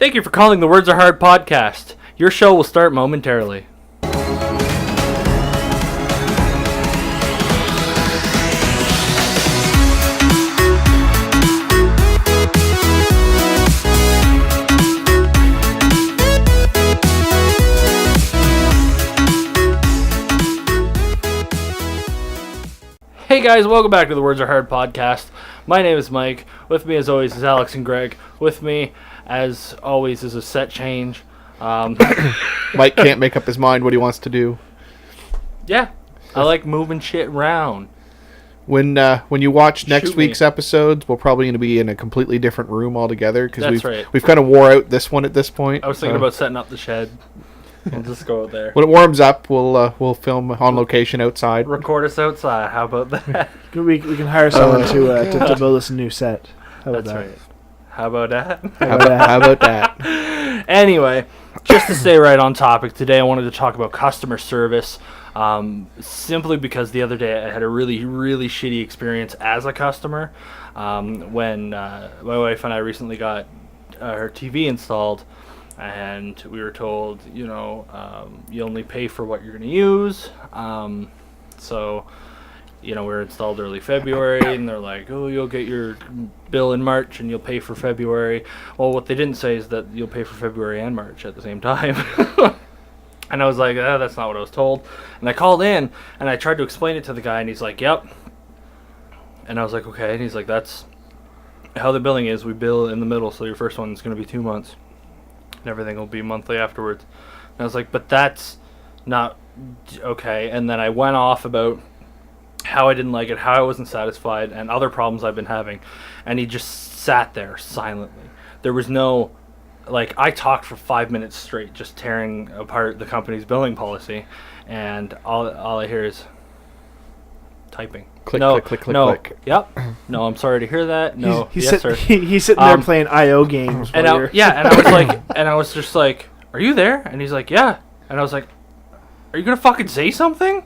Thank you for calling the Words Are Hard podcast. Your show will start momentarily. Hey guys, welcome back to the Words Are Hard podcast. My name is Mike. With me as always is Alex and Greg. With me as always is a set change. Mike can't make up his mind what he wants to do. Yeah, I like moving shit around. When you watch next week's episodes, we're probably going to be in a completely different room altogether because we've kind of wore out this one at this point. I was thinking about setting up the shed. We'll just go out there. When it warms up, we'll film on location outside. Record us outside. How about that? We can hire someone to build us a new set. How about That's that? right. How about that? How about that? Anyway, just to stay right on topic, today I wanted to talk about customer service. Simply because the other day I had a really, really shitty experience as a customer. When my wife and I recently got her TV installed. And we were told, you only pay for what you're going to use. So, we were installed early February, and they're like, oh, you'll get your bill in March, and you'll pay for February. Well, what they didn't say is that you'll pay for February and March at the same time. And I was like, that's not what I was told. And I called in, and I tried to explain it to the guy, and he's like, yep. And I was like, okay. And he's like, that's how the billing is. We bill in the middle, so your first one's going to be 2 months. And everything will be monthly afterwards. And I was like, but that's not okay. And then I went off about how I didn't like it, how I wasn't satisfied, and other problems I've been having. And he just sat there silently. There was no, I talked for 5 minutes straight, just tearing apart the company's billing policy. And all I hear is typing. Click. Yep. No, I'm sorry to hear that. No. He's sitting there playing IO games. And I was just like, "Are you there?" And he's like, "Yeah." And I was like, "Are you gonna fucking say something?"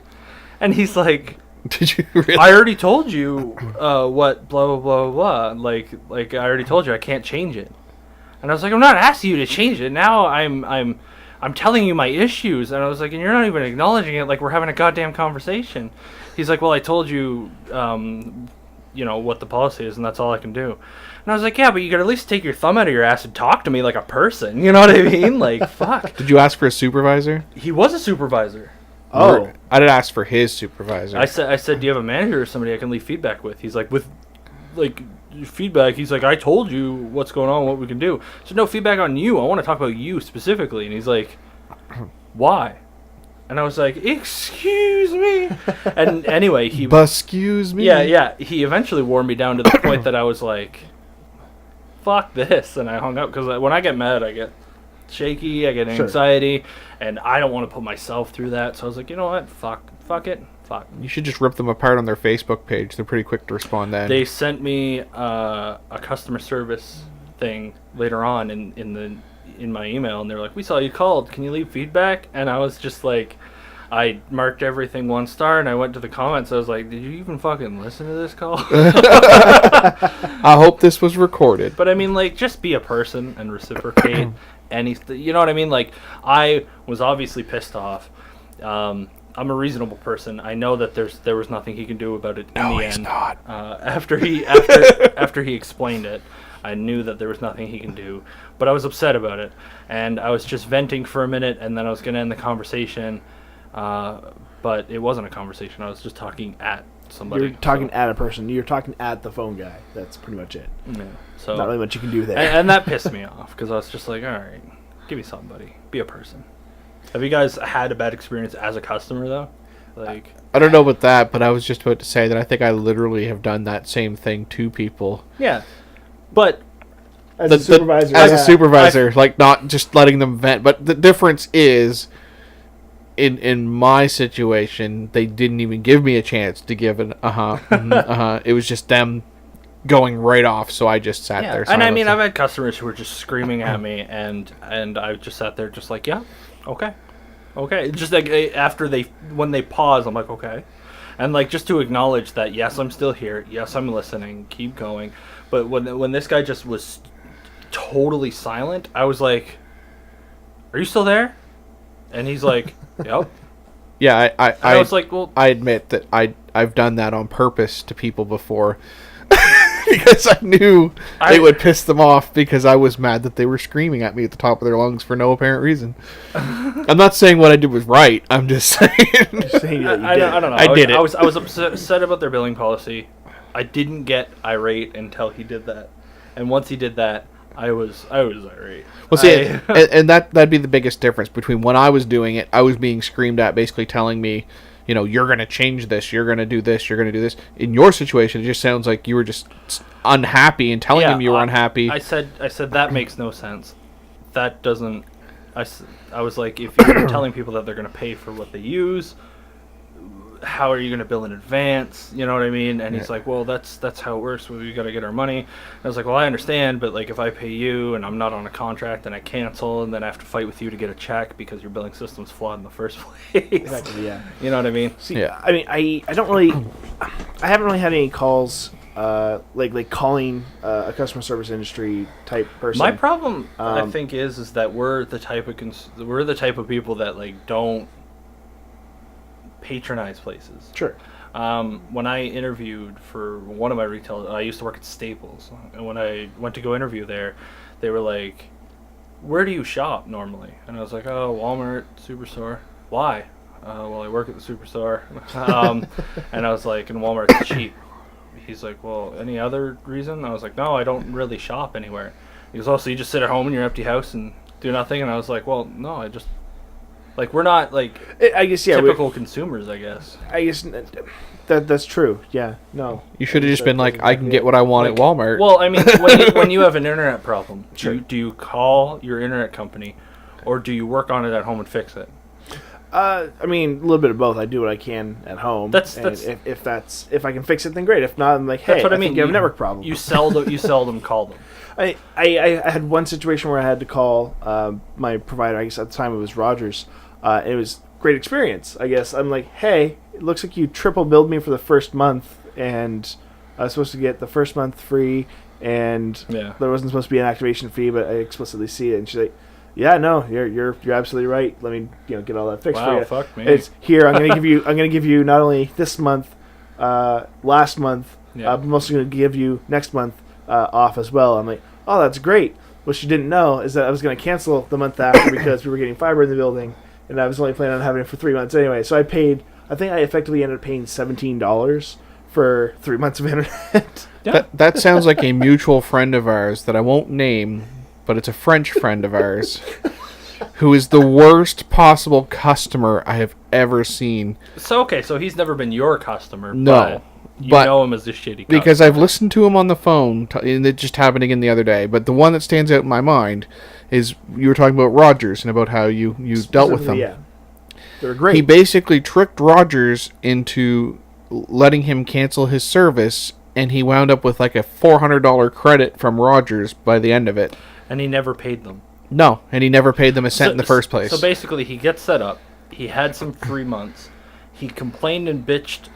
And he's like, "Did you really? I already told you what blah blah blah blah. Like I already told you I can't change it." And I was like, "I'm not asking you to change it. Now I'm telling you my issues." And I was like, "And you're not even acknowledging it. Like we're having a goddamn conversation." He's like, well, I told you, what the policy is, and that's all I can do. And I was like, yeah, but you could at least take your thumb out of your ass and talk to me like a person. You know what I mean? Like, fuck. Did you ask for a supervisor? He was a supervisor. Oh. I did ask for his supervisor. I said, do you have a manager or somebody I can leave feedback with? He's like, with, feedback. He's like, I told you what's going on, what we can do. So no feedback on you. I want to talk about you specifically. And he's like, why? And I was like, excuse me. And anyway, excuse me. Yeah. He eventually wore me down to the point that I was like, fuck this. And I hung up because when I get mad, I get shaky, I get anxiety, and I don't want to put myself through that. So I was like, you know what? Fuck it. You should just rip them apart on their Facebook page. They're pretty quick to respond then. They sent me a customer service thing later on in my email, and they're like, we saw you called, can you leave feedback? And I was just like, I marked everything 1 star, and I went to the comments. I was like, did you even fucking listen to this call? I hope this was recorded. But I mean, just be a person and reciprocate anything. You know what I mean? I was obviously pissed off. I'm a reasonable person. I know that there was nothing he can do about it in the end. No, he's not. After he explained it, I knew that there was nothing he can do, but I was upset about it, and I was just venting for a minute, and then I was going to end the conversation, but it wasn't a conversation. I was just talking at somebody. You're talking at a person. You're talking at the phone guy. That's pretty much it. Yeah. So not really much you can do there. And that pissed me off, because I was just like, all right, give me somebody. Be a person. Have you guys had a bad experience as a customer, though? I don't know about that, but I was just about to say that I think I literally have done that same thing to people. Yeah. But as a supervisor, not just letting them vent. But the difference is, in my situation, they didn't even give me a chance to give an It was just them going right off, so I just sat there. And I mean, I've had customers who were just screaming at me, and I just sat there just like, yeah, okay. Just when they pause, I'm like, okay. And just to acknowledge that, yes, I'm still here. Yes, I'm listening. Keep going. But when this guy just was totally silent. I was like, "Are you still there?" And he's like, "Yep." Yeah, I was like, "Well, I admit that I've done that on purpose to people before. Because I knew it would piss them off because I was mad that they were screaming at me at the top of their lungs for no apparent reason. I'm not saying what I did was right. I'm just saying. Just saying that you I did. don't know. I did it. I was upset about their billing policy. I didn't get irate until he did that, and once he did that, I was irate. Well, see, and that'd be the biggest difference between when I was doing it. I was being screamed at, basically telling me, you know, you're going to change this, you're going to do this, you're going to do this. In your situation, it just sounds like you were just unhappy and telling him you were unhappy. I said that makes no sense. That doesn't. I was like, if you're telling people that they're going to pay for what they use, how are you going to bill in advance? You know what I mean? And he's like, well, that's how it works. We got to get our money. And I was like, well, I understand, but like if I pay you and I'm not on a contract and I cancel and then I have to fight with you to get a check because your billing system's flawed in the first place. Exactly, yeah. You know what I mean? See, Yeah. I mean, I don't really, I haven't really had any calls, like calling a customer service industry type person. My problem, I Um, think, is that we're the type of people that like don't patronize places. Sure. When I interviewed for one of my retail, I used to work at Staples, and when I went to go interview there, they were like, "Where do you shop normally?" And I was like, "Oh, Walmart, Superstore." Why? Well, I work at the Superstore, and I was like, "And Walmart's cheap." He's like, "Well, any other reason?" I was like, "No, I don't really shop anywhere." He goes, "Oh, so you just sit at home in your empty house and do nothing?" And I was like, "Well, no, I just like we're not like I guess, yeah. typical consumers, I guess." I guess that's true. Yeah. No. You should have just been like, That's I can exactly get it. what I want at Walmart. Well, I mean, when you have an internet problem, Sure. do you call your internet company, or do you work on it at home and fix it? I mean, a little bit of both. I do what I can at home. That's- and if I can fix it, then great. If not, I'm like, hey, That's what I mean. think you have a network problem. You seldom call them. I had one situation where I had to call my provider. I guess at the time it was Rogers. It was great experience. I guess I'm like, hey, it looks like you triple billed me for the first month, and I was supposed to get the first month free, and Yeah. there wasn't supposed to be an activation fee, but I explicitly see it. And she's like, yeah, no, you're absolutely right. Let me get all that fixed for Wow, you. fuck me. It's here. I'm gonna give you not only this month, last month, Yeah. but I'm also gonna give you next month off as well. I'm like, oh, that's great. What she didn't know is that I was gonna cancel the month after because we were getting fiber in the building, and I was only planning on having it for 3 months anyway. So I think I effectively ended up paying $17 for 3 months of internet. That sounds like a mutual friend of ours that I won't name, but it's a French friend of ours who is the worst possible customer I have ever seen. So he's never been your customer. No, but you but know him as the shitty customer. Because I've listened to him on the phone, and it just happened again the other day. But the one that stands out in my mind is you were talking about Rogers and about how you dealt with them. Yeah, they were great. He basically tricked Rogers into letting him cancel his service, and he wound up with like a $400 credit from Rogers by the end of it. And he never paid them. No, and he never paid them a cent in the first place. So basically, he gets set up. He had some free months. He complained and bitched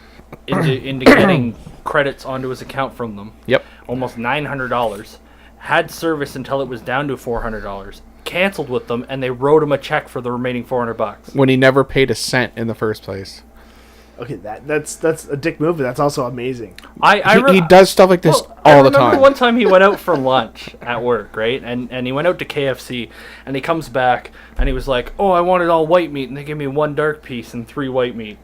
into getting credits onto his account from them. Yep. Almost $900. Had service until it was down to $400. Canceled with them, and they wrote him a check for the remaining $400. When he never paid a cent in the first place. Okay, that's a dick move, but that's also amazing. He does stuff like this all the I remember time. one time he went out for lunch at work, right? And he went out to KFC, and he comes back, and he was like, oh, I wanted all white meat, and they gave me 1 dark piece and 3 white meat.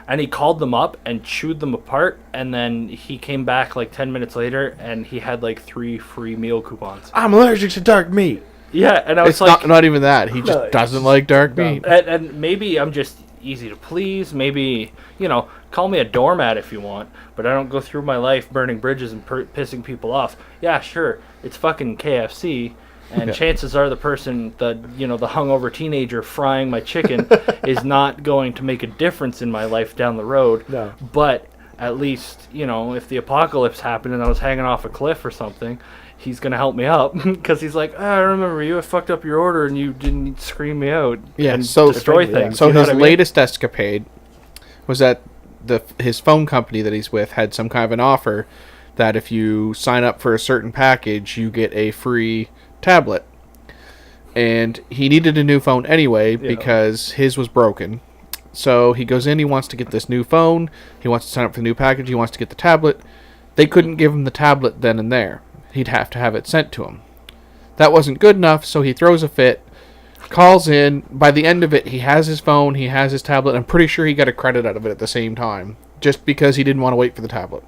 And he called them up and chewed them apart, and then he came back like 10 minutes later, and he had like 3 free meal coupons. I'm allergic to dark meat. Yeah, and I was It's like... not even that. He just No, doesn't like dark meat. And maybe I'm just easy to please. Maybe, call me a doormat if you want, but I don't go through my life burning bridges and pissing people off. Yeah, sure, it's fucking KFC, and Yeah. chances are the person, the hungover teenager frying my chicken is not going to make a difference in my life down the road. No. But at least, if the apocalypse happened and I was hanging off a cliff or something, he's going to help me up because he's like, I remember you. I fucked up your order and you didn't scream me out and destroy Yeah. things. So You know his what I mean? latest escapade was that his phone company that he's with had some kind of an offer that if you sign up for a certain package, you get a free tablet. And he needed a new phone anyway because his was broken. So he goes in, he wants to get this new phone, he wants to sign up for the new package, he wants to get the tablet. They couldn't give him the tablet then and there. He'd have to have it sent to him. That wasn't good enough, so he throws a fit, calls in. By the end of it, he has his phone, he has his tablet. I'm pretty sure he got a credit out of it at the same time, just because he didn't want to wait for the tablet.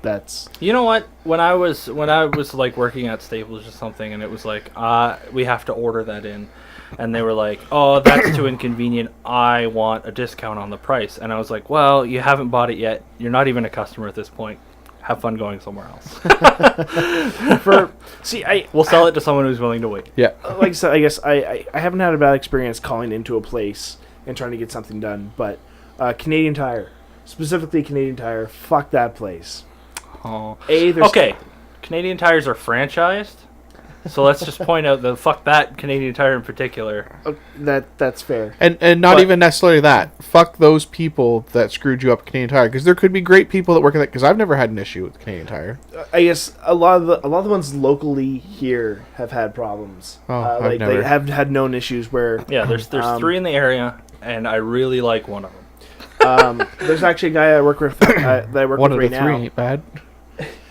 That's You know what? When I was like working at Staples or something, and it was like, we have to order that in, and they were like, oh, that's too inconvenient. I want a discount on the price, and I was like, well, you haven't bought it yet. You're not even a customer at this point. Have fun going somewhere else. We'll sell it to someone who's willing to wait. Yeah. like I said, I guess I haven't had a bad experience calling into a place and trying to get something done, but Canadian Tire, specifically Canadian Tire, fuck that place. Oh. There's Okay, Canadian Tires are franchised, so let's just point out the fuck that Canadian Tire in particular. That's fair. And not But- even necessarily that. Fuck those people that screwed you up at Canadian Tire, because there could be great people that work at that. Because I've never had an issue with Canadian Tire. I guess a lot of the ones locally here have had problems. Oh, I've like never. they have had known issues where Yeah, there's 3 in the area, and I really like one of them. there's actually a guy I work with that I work One with of right the three now. ain't bad.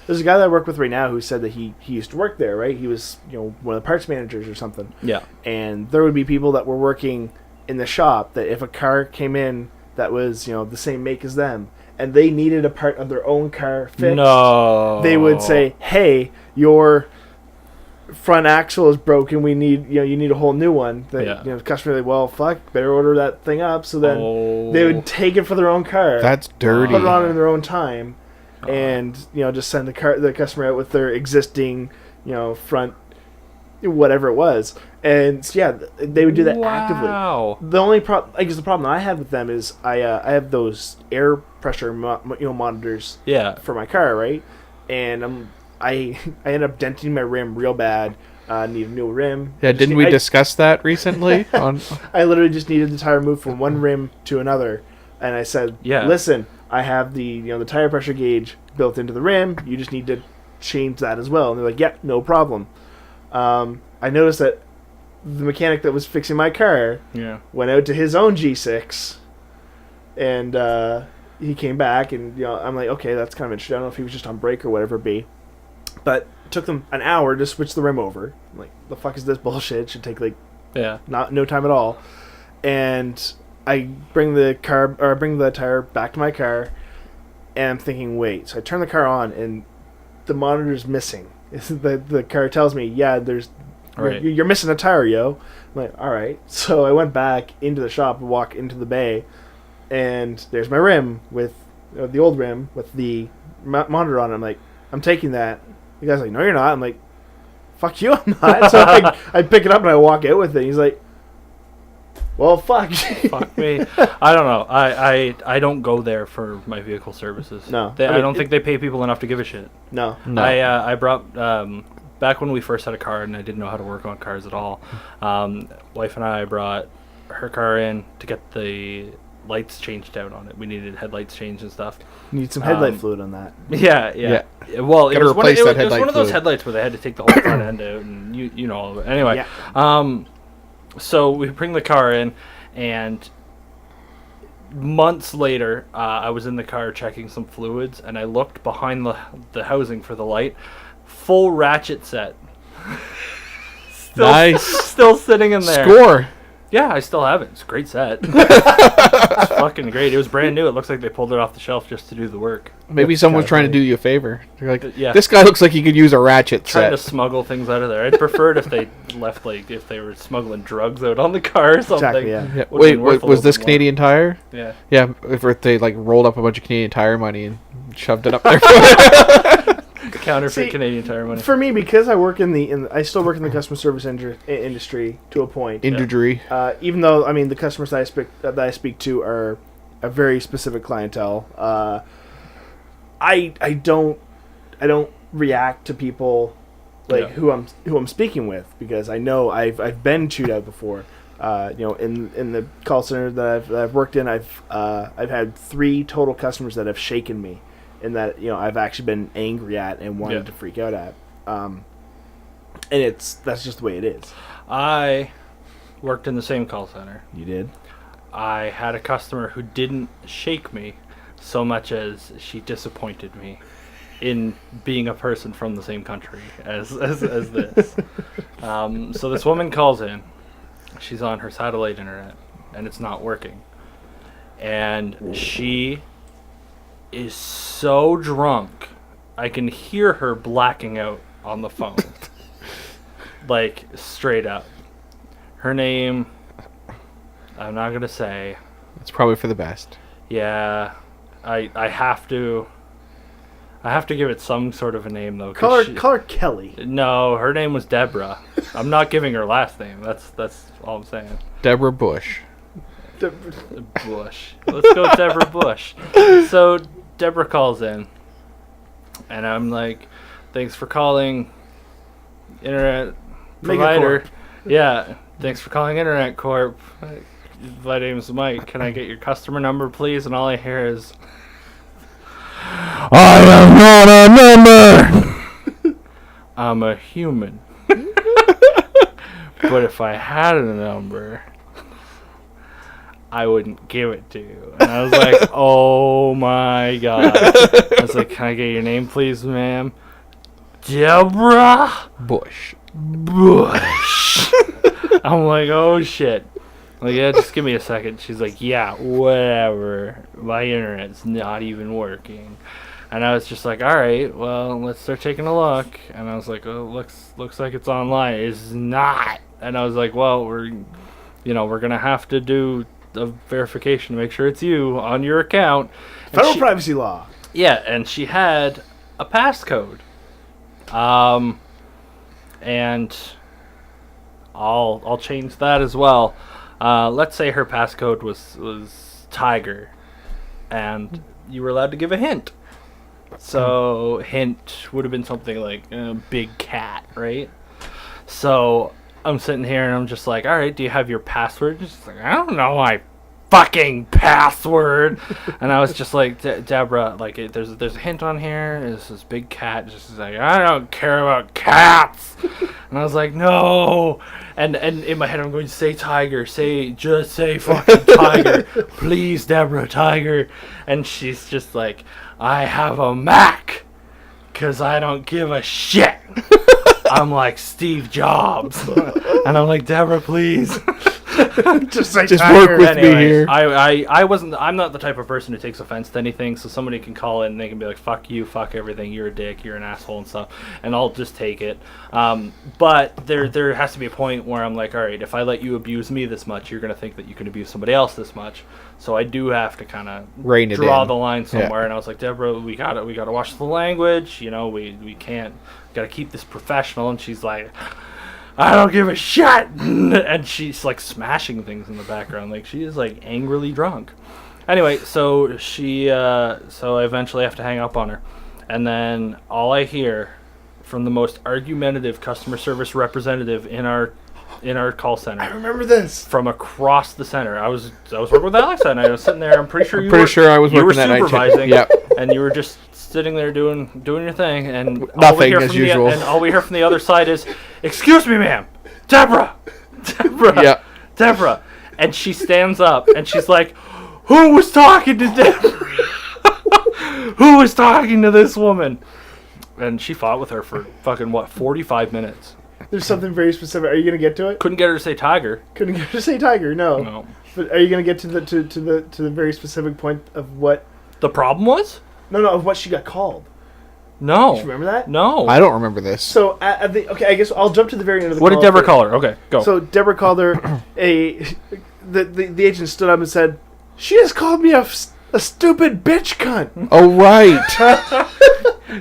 There's a guy that I work with right now who said that he used to work there, right? He was, one of the parts managers or something. Yeah. And there would be people that were working in the shop that if a car came in that was, the same make as them, and they needed a part of their own car fixed, No. they would say, "Hey, your front axle is broken. We need, you need a whole new one." The customer would be like, "Well, fuck, better order that thing up." So then they would take it for their own car. That's dirty. Put it on in their own time, and just send the customer out with their existing front whatever it was, and they would do that actively. Wow. The only problem, I guess, the problem I had with them is I have those air pressure monitors Yeah. for my car, right? And I ended up denting my rim real bad. Need a new rim. Yeah, didn't we discuss that recently? I literally just needed the tire moved from one rim to another, and I said, Yeah. listen, I have the the tire pressure gauge built into the rim. You just need to change that as well." And they're like, "Yeah, no problem." I noticed that the mechanic that was fixing my car Yeah. went out to his own G6, and he came back, and I'm like, okay, that's kind of interesting. I don't know if he was just on break or whatever it be, but it took them an hour to switch the rim over. I'm like, the fuck is this bullshit? It should take like Yeah. no time at all. And I bring the tire back to my car, and I'm thinking, wait. So I turn the car on, and the monitor's missing. The car tells me, yeah, Right. you're missing a tire, yo. I'm like, all right. So I went back into the shop and walk into the bay, and there's my rim with the old rim with the monitor on it. I'm like, I'm taking that. The guy's like, no, you're not. I'm like, fuck you, I'm not. So I pick it up and I walk out with it. He's like, well, fuck. Fuck me. I don't know. I don't go there for my vehicle services. No. I I mean, don't think they pay people enough to give a shit. No. No. I brought back when we first had a car and I didn't know how to work on cars at all. Wife and I brought her car in to get the lights changed out on it. We needed headlights changed and stuff. Need some headlight fluid on that. Yeah. Well, it Gotta was, one of, replace it, that was headlight one of those fluid. headlights where they had to take the whole front end out, and you know all of it. Anyway, so we bring the car in, and months later, I was in the car checking some fluids, and I looked behind the housing for the light. Full ratchet set. Nice. Still sitting in there. Score. Yeah, I still have it. It's a great set. It's fucking great. It was brand new. It looks like they pulled it off the shelf just to do the work. Maybe That's someone's kinda trying to funny. do you a favor. They're like, Yeah. this guy looks like he could use a ratchet Trying to set. smuggle things out of there. I'd prefer it if they left, like, if they were smuggling drugs out on the car or something. Exactly, yeah. Yeah. Would've Wait, been worth a was little this bit more. Canadian Tire? Yeah. Yeah, if they like rolled up a bunch of Canadian Tire money and shoved it up there. Counterfeit See, Canadian Tire money. For me, because I work I still work in the customer service industry to a point. Injury. Even though the customers that I speak to are a very specific clientele. I don't react to people like who I'm speaking with, because I know I've been chewed out before. In the call center that I've worked in, I've had 3 total customers that have shaken me, and that I've actually been angry at and wanted to freak out at. And that's just the way it is. I worked in the same call center. You did? I had a customer who didn't shake me so much as she disappointed me in being a person from the same country as this. So this woman calls in. She's on her satellite internet, and it's not working. And she is so drunk, I can hear her blacking out on the phone. Like, straight up. Her name, I'm not going to say. It's probably for the best. Yeah, I have to give it some sort of a name, though. Call her Kelly. No, her name was Deborah. I'm not giving her last name. That's all I'm saying. Deborah Bush. Bush. Let's go with Deborah Bush. So Deborah calls in, and I'm like, thanks for calling Internet Provider. Yeah, thanks for calling Internet Corp. My name's Mike. Can I get your customer number, please? And all I hear is, I am not a number. I'm a human. But if I had a number, I wouldn't give it to you. And I was like, oh my God. I was like, can I get your name, please, ma'am? Deborah Bush. Bush. I'm like, oh shit. I'm like, yeah, just give me a second. She's like, yeah, whatever. My internet's not even working. And I was just like, all right, well, let's start taking a look. And I was like, oh, looks like it's online. It's not. And I was like, well, we're gonna have to do a verification to make sure it's you on your account. Federal privacy law. Yeah, and she had a passcode. And I'll change that as well. Let's say her passcode was Tiger, and you were allowed to give a hint. So hint would have been something like big cat, right? So I'm sitting here and I'm just like, all right, do you have your password? She's like, I don't know my fucking password. And I was just like, Deborah, like, there's a hint on here. It's this big cat. Just like, I don't care about cats. And I was like, no. And in my head, I'm going to say Tiger. Just say fucking Tiger. Please, Deborah, Tiger. And she's just like, I have a Mac. Because I don't give a shit. I'm like Steve Jobs. And I'm like, Deborah, please. Just work with me here. I'm not the type of person who takes offense to anything, so somebody can call in and they can be like, fuck you, fuck everything, you're a dick, you're an asshole and stuff, and I'll just take it. But there has to be a point where I'm like, all right, if I let you abuse me this much, you're going to think that you can abuse somebody else this much. So I do have to kind of draw the line somewhere. Yeah. And I was like, Deborah, we got to watch the language, we can't, got to keep this professional. And she's like, I don't give a shit. And she's like smashing things in the background. Like she is like angrily drunk. Anyway, so I eventually have to hang up on her. And then all I hear from the most argumentative customer service representative in our call center. I remember this. From across the center. I was working with Alexa and I was sitting there. I'm pretty sure I was working that night. Supervising. Yep. And you were just sitting there doing your thing, and nothing as usual. And all we hear from the other side is, "Excuse me, ma'am, Deborah, yep. Deborah," and she stands up and she's like, "Who was talking to Deborah? Who was talking to this woman?" And she fought with her for fucking 45 minutes. There's something very specific. Are you gonna get to it? Couldn't get her to say Tiger. Couldn't get her to say Tiger. No. But are you gonna get to the very specific point of what the problem was? No, of what she got called. No. Do you remember that? No. I don't remember this. So, I guess I'll jump to the very end of the call. What did Deborah call her? Okay, go. So, Deborah called her the agent stood up and said, she just called me a stupid bitch cunt. Oh, right.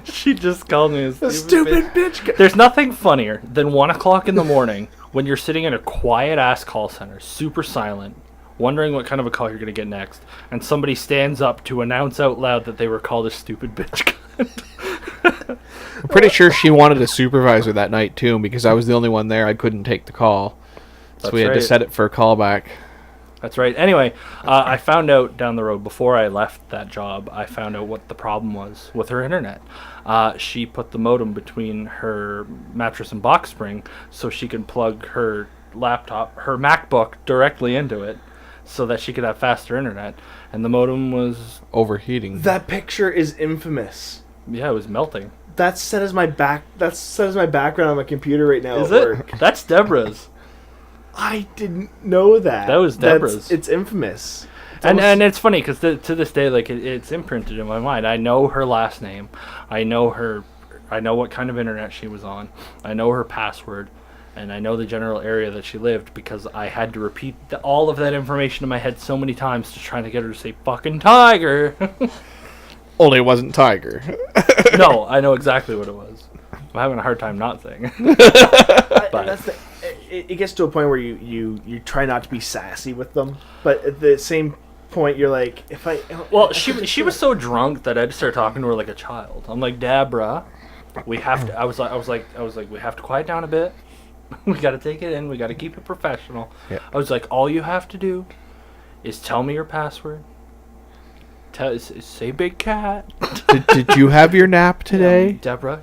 She just called me a stupid bitch cunt. There's nothing funnier than 1 o'clock in the morning when you're sitting in a quiet-ass call center, super silent, wondering what kind of a call you're going to get next, and somebody stands up to announce out loud that they were called a stupid bitch cunt. I'm pretty sure she wanted a supervisor that night, too, because I was the only one there. I couldn't take the call. So we had to set it for a callback. That's right. Anyway, I found out down the road before I left that job, I found out what the problem was with her internet. She put the modem between her mattress and box spring so she could plug her laptop, her MacBook, directly into it so that she could have faster internet. And the modem was, Overheating. That picture is infamous. yeah, it was melting. That's set as my background on my computer right now Is at it? work. That's Deborah's. I didn't know that. That was Deborah's. It's infamous. It's And almost- it's funny because to this day, like it's imprinted in my mind. I know her last name. I know what kind of internet she was on. I know her password, and I know the general area that she lived because I had to repeat all of that information in my head so many times to try to get her to say "fucking Tiger." Only it wasn't Tiger. No, I know exactly what it was. I'm having a hard time not saying. But it gets to a point where you try not to be sassy with them, but at the same point you're like, Well, she was so drunk that I had to start talking to her like a child. I'm like, Deborah, we have to. I was like, we have to quiet down a bit. We got to take it in. We got to keep it professional. Yeah. I was like, all you have to do is tell me your password. Say big cat. did you have your nap today? Deborah,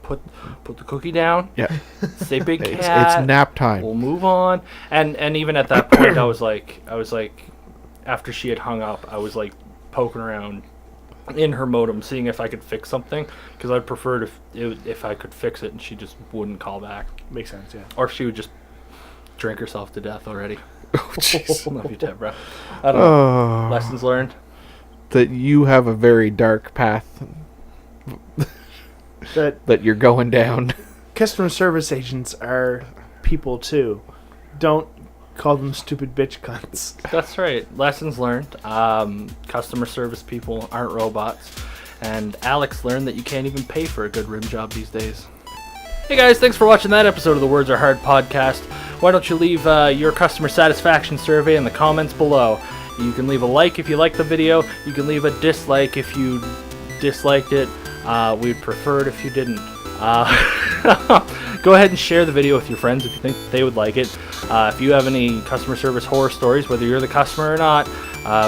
put the cookie down. Yeah. Say big It's cat. nap time. We'll move on. And even at that point, I was like, after she had hung up, I was like poking around in her modem, seeing if I could fix something, because I'd prefer if I could fix it and she just wouldn't call back, makes sense, yeah. or if she would just drink herself to death already. Oh, jeez. Love you, Deborah. I don't know. Oh, Lessons learned. that you have a very dark path that you're going down. Customer service agents are people too. Don't call them stupid bitch cunts. That's right. Lessons learned. Customer service people aren't robots. And Alex learned that you can't even pay for a good rim job these days. Hey guys, thanks for watching that episode of the Words Are Hard podcast. Why don't you leave your customer satisfaction survey in the comments below. You can leave a like if you liked the video. You can leave a dislike if you disliked it. We'd prefer it if you didn't. Go ahead and share the video with your friends if you think they would like it. If you have any customer service horror stories, whether you're the customer or not,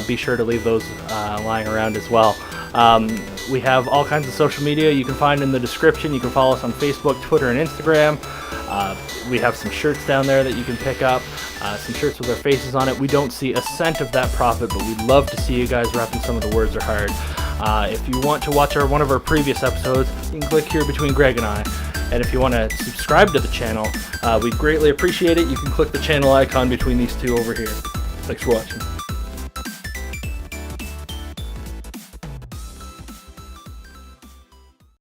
be sure to leave those lying around as well. We have all kinds of social media you can find in the description. You can follow us on Facebook, Twitter, and Instagram. We have some shirts down there that you can pick up. Some shirts with our faces on it. We don't see a cent of that profit, but we'd love to see you guys repping some of the Words Are Hard. If you want to watch one of our previous episodes, you can click here between Greg and I. And if you want to subscribe to the channel, we'd greatly appreciate it. You can click the channel icon between these two over here. Thanks for watching.